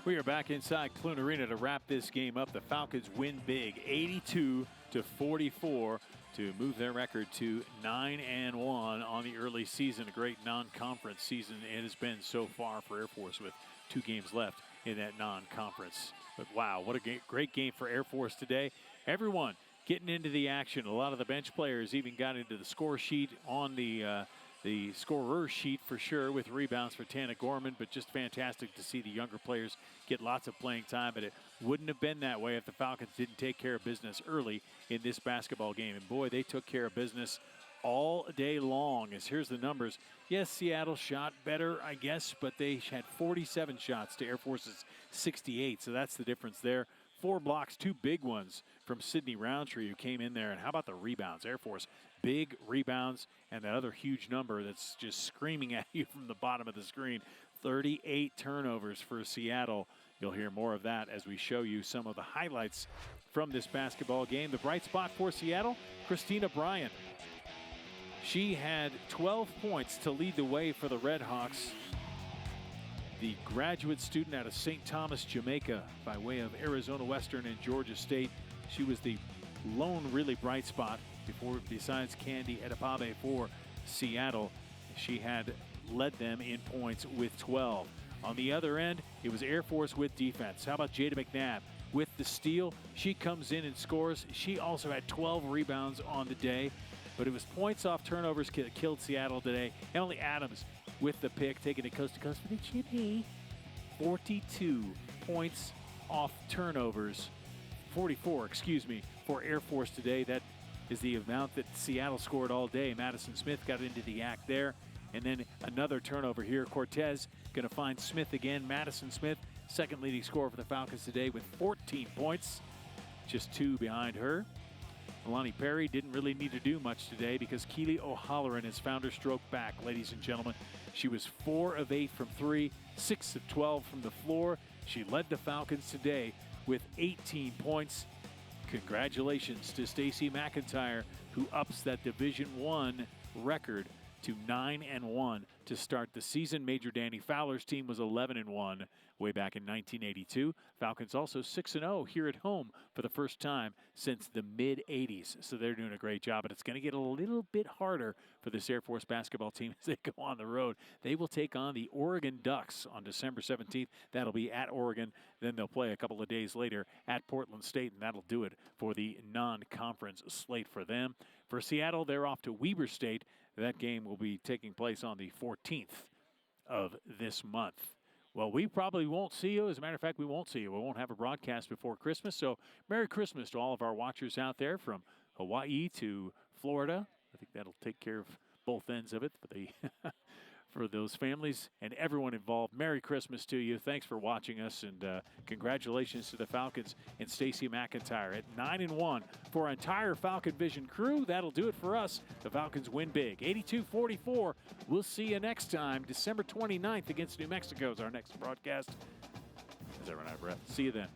We are back inside Clune Arena to wrap this game up. The Falcons win big, 82-44, to move their record to 9-1 on the early season. A great non-conference season it has been so far for Air Force, with 2 games left in that non-conference. But wow, what a great game for Air Force today. Everyone getting into the action. A lot of the bench players even got into the score sheet on the scorer sheet for sure, with rebounds for Tana Gorman, but just fantastic to see the younger players get lots of playing time. But it wouldn't have been that way if the Falcons didn't take care of business early in this basketball game. And boy, they took care of business all day long. As here's the numbers. Yes, Seattle shot better, I guess, but they had 47 shots to Air Force's 68, so that's the difference there. 4 blocks, 2 big ones from Sidney Roundtree, who came in there. And how about the rebounds? Air Force, big rebounds, and that other huge number that's just screaming at you from the bottom of the screen. 38 turnovers for Seattle. You'll hear more of that as we show you some of the highlights from this basketball game. The bright spot for Seattle, Christina Bryant. She had 12 points to lead the way for the Redhawks. The graduate student out of St. Thomas, Jamaica, by way of Arizona Western and Georgia State. She was the lone really bright spot besides Candy Edepabe for Seattle. She had led them in points with 12. On the other end, it was Air Force with defense. How about Jada McNabb with the steal? She comes in and scores. She also had 12 rebounds on the day, but it was points off turnovers that killed Seattle today. Emily Adams with the pick, taking it coast to coast for the chippy. 42 points off turnovers. 44, for Air Force today. That is the amount that Seattle scored all day. Madison Smith got into the act there. And then another turnover here. Cortez going to find Smith again. Madison Smith, second leading scorer for the Falcons today with 14 points. Just 2 behind her. Milani Perry didn't really need to do much today because Keely O'Halloran has found her stroke back, ladies and gentlemen. She was 4 of 8 from 3, 6 of 12 from the floor. She led the Falcons today with 18 points. Congratulations to Stacey McIntyre, who ups that Division I record to 9-1 to start the season. Major Danny Fowler's team was 11-1 way back in 1982. Falcons also 6-0 here at home for the first time since the mid-'80s. So they're doing a great job, but it's going to get a little bit harder for this Air Force basketball team as they go on the road. They will take on the Oregon Ducks on December 17th. That'll be at Oregon. Then they'll play a couple of days later at Portland State, and that'll do it for the non-conference slate for them. For Seattle, they're off to Weber State. That game will be taking place on the 14th of this month. Well, we probably won't see you. As a matter of fact, we won't see you. We won't have a broadcast before Christmas. So Merry Christmas to all of our watchers out there from Hawaii to Florida. I think that'll take care of both ends of it for the for those families and everyone involved. Merry Christmas to you. Thanks for watching us, and congratulations to the Falcons and Stacey McIntyre at 9-1 for our entire Falcon Vision crew. That'll do it for us. The Falcons win big, 82-44. We'll see you next time. December 29th against New Mexico is our next broadcast. As I run out of breath. See you then.